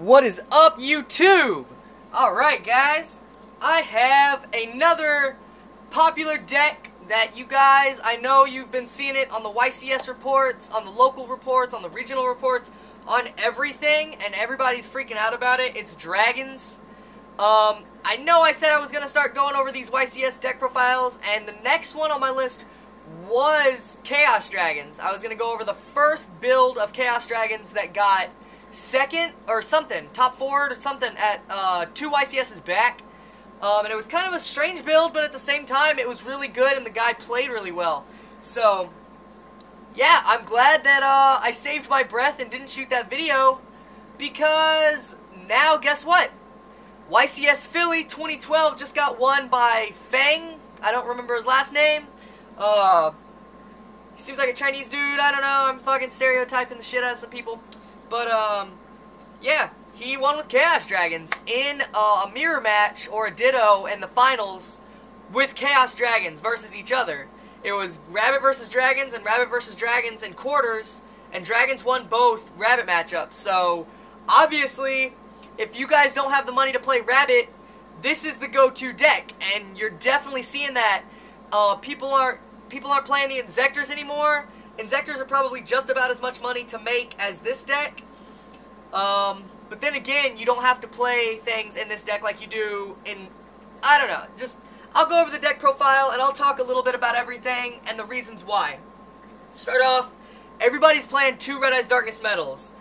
What is up, YouTube? Alright, guys, I have another popular deck that you guys, I know you've been seeing it on the YCS reports, on the local reports, on the regional reports, on everything, and everybody's freaking out about it. It's dragons. I know I said I was going to start going over these YCS deck profiles, and the next one on my list was Chaos Dragons. I was going to go over the first build of Chaos Dragons that got second or something, top forward or something at 2 YCS's back. And it was kind of a strange build, but at the same time it was really good and the guy played really well. So yeah, I'm glad that I saved my breath and didn't shoot that video, because now guess what? YCS Philly 2012 just got won by Feng. I don't remember his last name. He seems like a Chinese dude. I don't know. I'm fucking stereotyping the shit out of some people. But, yeah, he won with Chaos Dragons in a mirror match, or a ditto, in the finals with Chaos Dragons versus each other. It was Rabbit versus Dragons and Rabbit versus Dragons in quarters, and Dragons won both Rabbit matchups. So, obviously, if you guys don't have the money to play Rabbit, this is the go-to deck, and you're definitely seeing that. People aren't playing the Inzectors anymore. Inzectors are probably just about as much money to make as this deck. But then again, you don't have to play things in this deck like you do in, I don't know, just, I'll go over the deck profile and I'll talk a little bit about everything and the reasons why. Start off, everybody's playing 2 Red Eyes Darkness Metals.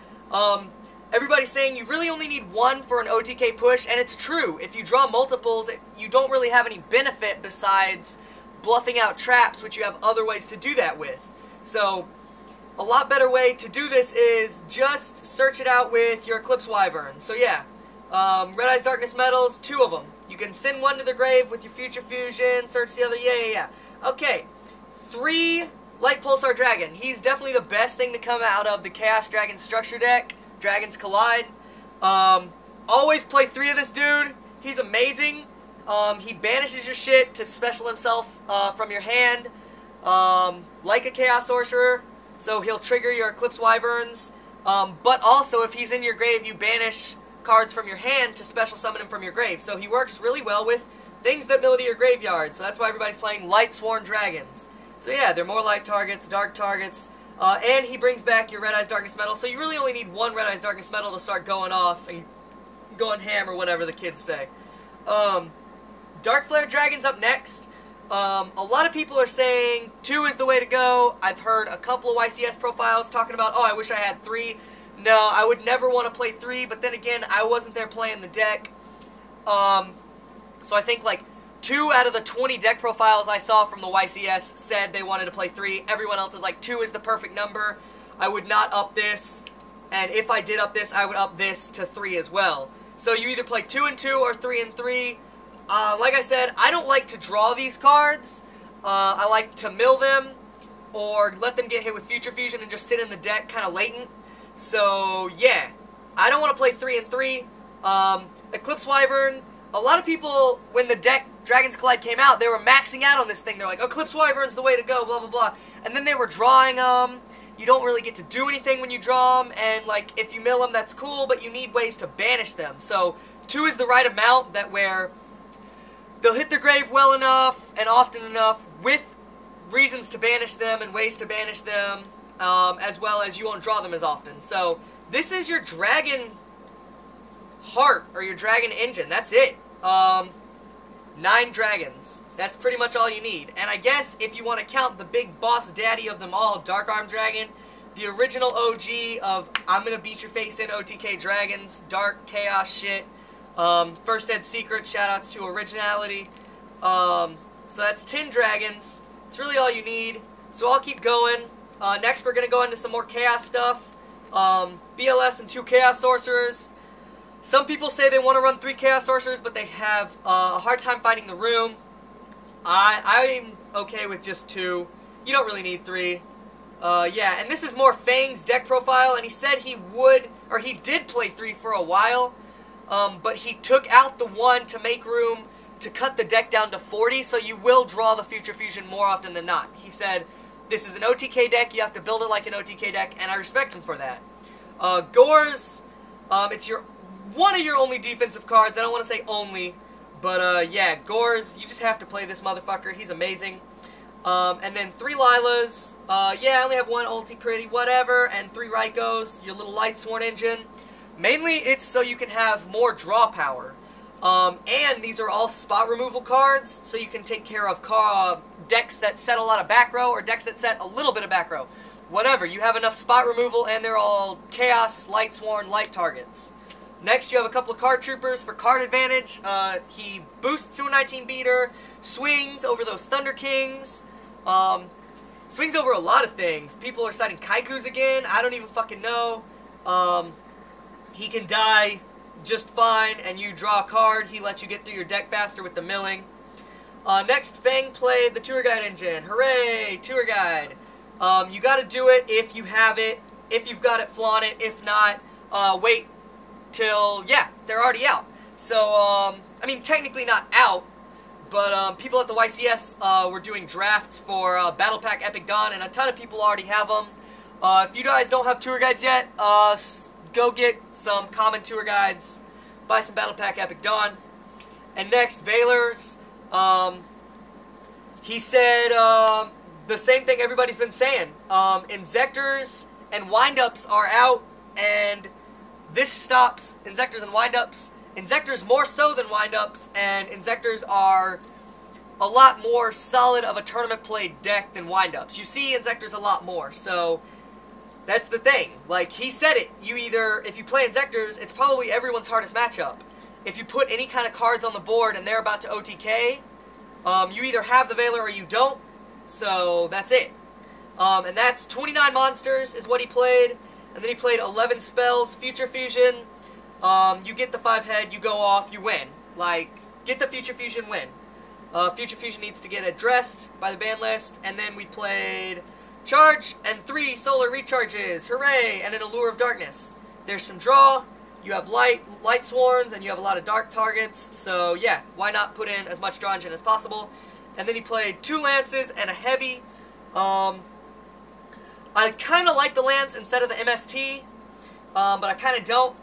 Everybody's saying you really only need 1 for an OTK push, and it's true. If you draw multiples, you don't really have any benefit besides bluffing out traps, which you have other ways to do that with. So, a lot better way to do this is just search it out with your Eclipse Wyvern. So yeah, Red Eyes Darkness Metals, 2 of them. You can send 1 to the grave with your Future Fusion, search the other, yeah. Okay, 3 Light Pulsar Dragon. He's definitely the best thing to come out of the Chaos Dragon structure deck, Dragons Collide. Always play 3 of this dude. He's amazing. He banishes your shit to special himself from your hand, like a Chaos Sorcerer, so he'll trigger your Eclipse Wyverns, but also if he's in your grave, you banish cards from your hand to special summon him from your grave. So he works really well with things that mill to your graveyard, so that's why everybody's playing Lightsworn Dragons. So yeah, they're more light targets, dark targets, and he brings back your Red Eyes Darkness Metal, so you really only need 1 Red Eyes Darkness Metal to start going off and going ham, or whatever the kids say. Dark Flare Dragon's up next. A lot of people are saying 2 is the way to go. I've heard a couple of YCS profiles talking about, oh, I wish I had 3. No, I would never want to play 3, but then again, I wasn't there playing the deck. So I think like 2 out of the 20 deck profiles I saw from the YCS said they wanted to play 3. Everyone else is like 2 is the perfect number. I would not up this, and if I did up this, I would up this to 3 as well. So you either play 2 and 2 or 3 and 3. Like I said, I don't like to draw these cards. I like to mill them, or let them get hit with Future Fusion and just sit in the deck kind of latent. So, yeah. I don't want to play 3 and 3. Eclipse Wyvern, a lot of people, when the deck Dragons Collide came out, they were maxing out on this thing. They're like, Eclipse Wyvern's the way to go, blah, blah, blah. And then they were drawing them. You don't really get to do anything when you draw them, and, like, if you mill them, that's cool, but you need ways to banish them. So, 2 is the right amount, that where they'll hit their grave well enough and often enough with reasons to banish them and ways to banish them, as well as you won't draw them as often. So this is your Dragon Heart, or your Dragon Engine. That's it. 9 dragons. That's pretty much all you need. And I guess if you want to count the big boss daddy of them all, Dark Arm Dragon, the original OG of I'm gonna beat your face in OTK Dragons, Dark Chaos shit. First Ed Secret, shoutouts to Originality. So that's 10 dragons. It's really all you need. So I'll keep going. Next we're going to go into some more Chaos stuff. BLS and 2 Chaos Sorcerers. Some people say they want to run 3 Chaos Sorcerers, but they have a hard time finding the room. I'm okay with just 2. You don't really need 3. Yeah, and this is more Feng's deck profile, and he said he would, or he did play 3 for a while. But he took out the 1 to make room to cut the deck down to 40, so you will draw the Future Fusion more often than not. He said, this is an OTK deck, you have to build it like an OTK deck, and I respect him for that. Gores, it's your one of your only defensive cards. I don't want to say only, but yeah, Gores, you just have to play this motherfucker. He's amazing. And then 3 Lilas. Yeah, I only have 1 ulti, pretty, whatever. And 3 Raikos, your little Lightsworn engine. Mainly, it's so you can have more draw power. And these are all spot removal cards, so you can take care of decks that set a lot of back row, or decks that set a little bit of back row. Whatever, you have enough spot removal, and they're all Chaos, Lightsworn, light targets. Next, you have a couple of card troopers for card advantage. He boosts to a 19 beater, swings over those Thunder Kings, swings over a lot of things. People are citing Kaikus again, I don't even fucking know. He can die just fine, and you draw a card. He lets you get through your deck faster with the milling. Next, Feng played the Tour Guide engine. Hooray, Tour Guide. You gotta do it if you have it. If you've got it, flaunt it. If not, wait till, yeah, they're already out. So, I mean, technically not out, but people at the YCS were doing drafts for Battle Pack Epic Dawn, and a ton of people already have them. If you guys don't have tour guides yet, go get some common tour guides, buy some Battle Pack Epic Dawn. And next, Valor's, he said the same thing everybody's been saying. Inzectors and windups are out, and this stops Inzectors and windups. Inzectors more so than windups, and Inzectors are a lot more solid of a tournament played deck than windups. You see Inzectors a lot more, so that's the thing. Like, he said it. You either, if you play Inzectors, it's probably everyone's hardest matchup. If you put any kind of cards on the board and they're about to OTK, you either have the Valor or you don't. So, that's it. And that's 29 monsters is what he played. And then he played 11 spells, Future Fusion. You get the 5-head, you go off, you win. Like, get the Future Fusion, win. Future Fusion needs to get addressed by the ban list. And then we played Charge and 3 solar recharges. Hooray! And an Allure of Darkness. There's some draw. You have Lightsworns, and you have a lot of dark targets. So, yeah, why not put in as much draw engine as possible? And then he played 2 lances and a heavy. I kind of like the lance instead of the MST, but I kind of don't.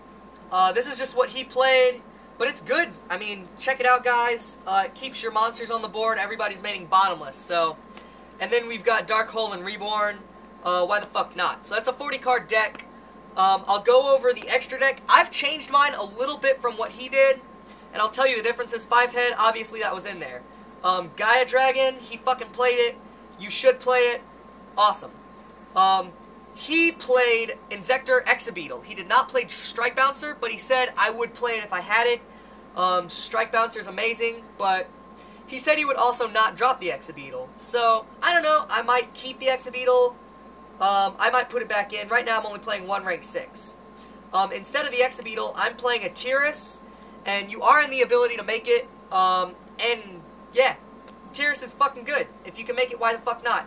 This is just what he played, but it's good. I mean, check it out, guys. It keeps your monsters on the board. Everybody's maining bottomless, so. And then we've got Dark Hole and Reborn. Why the fuck not? So that's a 40-card deck. I'll go over the extra deck. I've changed mine a little bit from what he did, and I'll tell you the differences. 5-head, obviously that was in there. Gaia Dragon, he fucking played it. You should play it. Awesome. He played Inzector Exabeetle. He did not play Strike Bouncer, but he said I would play it if I had it. Strike Bouncer is amazing, but he said he would also not drop the Exabeetle. So, I don't know. I might keep the Exabeetle. I might put it back in. Right now I'm only playing 1 rank 6. Instead of the Exabeetle, I'm playing a Tiras, and you are in the ability to make it. And, yeah, Tiras is fucking good. If you can make it, why the fuck not?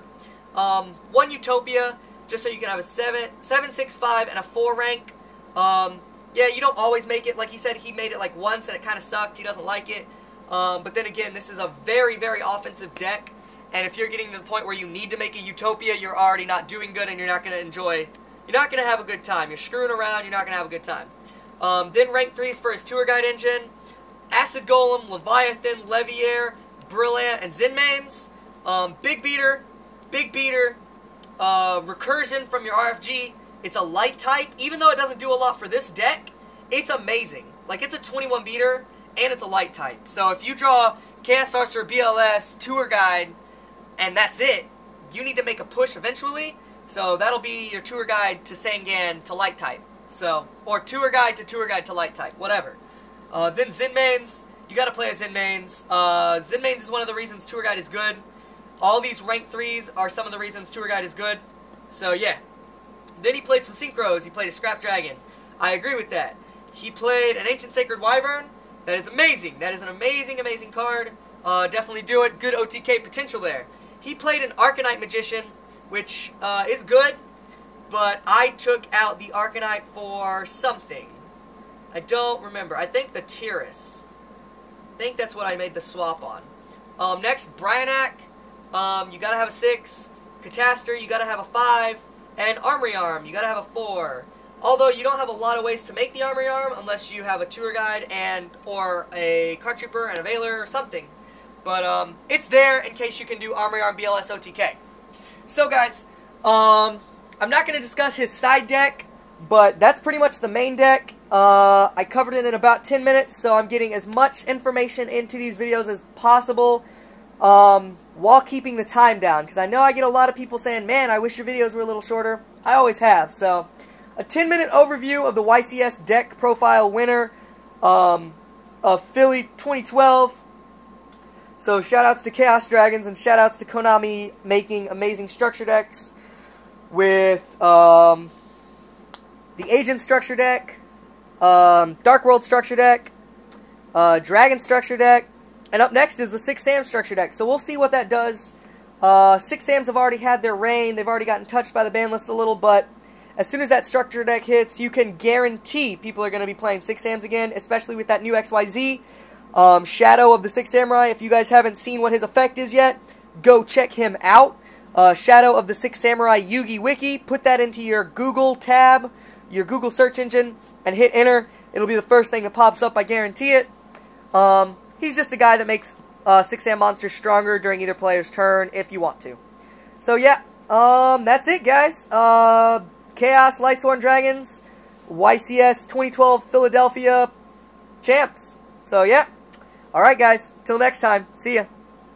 1 Utopia, just so you can have a 7, 6, 5, and a 4 rank. Yeah, you don't always make it. Like he said, he made it like once, and it kind of sucked. He doesn't like it. But then again, this is a very, very offensive deck. And if you're getting to the point where you need to make a Utopia, you're already not doing good, and you're not going to enjoy. You're not going to have a good time. You're screwing around. You're not going to have a good time. Then rank 3s for his Tour Guide engine. Acid Golem, Leviathan, Leviair, Brilliant, and Zinmanes. Big beater, recursion from your RFG. It's a light type. Even though it doesn't do a lot for this deck, it's amazing. Like, it's a 21 beater, and it's a light type. So if you draw Chaos Sorcerer, BLS, Tour Guide, and that's it, you need to make a push eventually. So that'll be your Tour Guide to Sangan to light type. So, or Tour Guide to light type, whatever. Then Zinmanes, you gotta play a Zinmanes. Zinmanes is one of the reasons Tour Guide is good. All these rank 3s are some of the reasons Tour Guide is good. So, yeah. Then he played some Synchros. He played a Scrap Dragon. I agree with that. He played an Ancient Sacred Wyvern. That is amazing. That is an amazing, amazing card. Definitely do it. Good OTK potential there. He played an Arcanite Magician, which is good, but I took out the Arcanite for something. I don't remember. I think the Tiras. I think that's what I made the swap on. Next, Bryonak. You gotta have a 6. Catastor, you gotta have a 5. And Armory Arm, you gotta have a 4. Although you don't have a lot of ways to make the armory arm unless you have a tour guide or a card trooper and a veiler or something. But it's there in case you can do armory arm BLS OTK. So guys, I'm not going to discuss his side deck, but that's pretty much the main deck. I covered it in about 10 minutes, so I'm getting as much information into these videos as possible while keeping the time down. Because I know I get a lot of people saying, man, I wish your videos were a little shorter. I always have. So a 10-minute overview of the YCS deck profile winner of Philly 2012. So shoutouts to Chaos Dragons and shoutouts to Konami making amazing structure decks with the Agent structure deck, Dark World structure deck, Dragon structure deck, and up next is the 6 Sam structure deck. So we'll see what that does. 6 Sams have already had their reign. They've already gotten touched by the ban list a little, but as soon as that structure deck hits, you can guarantee people are going to be playing 6 Sams again, especially with that new XYZ. Shadow of the 6 Samurai. If you guys haven't seen what his effect is yet, go check him out. Shadow of the 6 Samurai Yugi Wiki. Put that into your Google tab, your Google search engine, and hit enter. It'll be the first thing that pops up, I guarantee it. He's just a guy that makes 6 Sam monsters stronger during either player's turn if you want to. So yeah, that's it guys. Chaos Lightsworn Dragons, YCS 2012 Philadelphia champs. So yeah. Alright guys, till next time, see ya.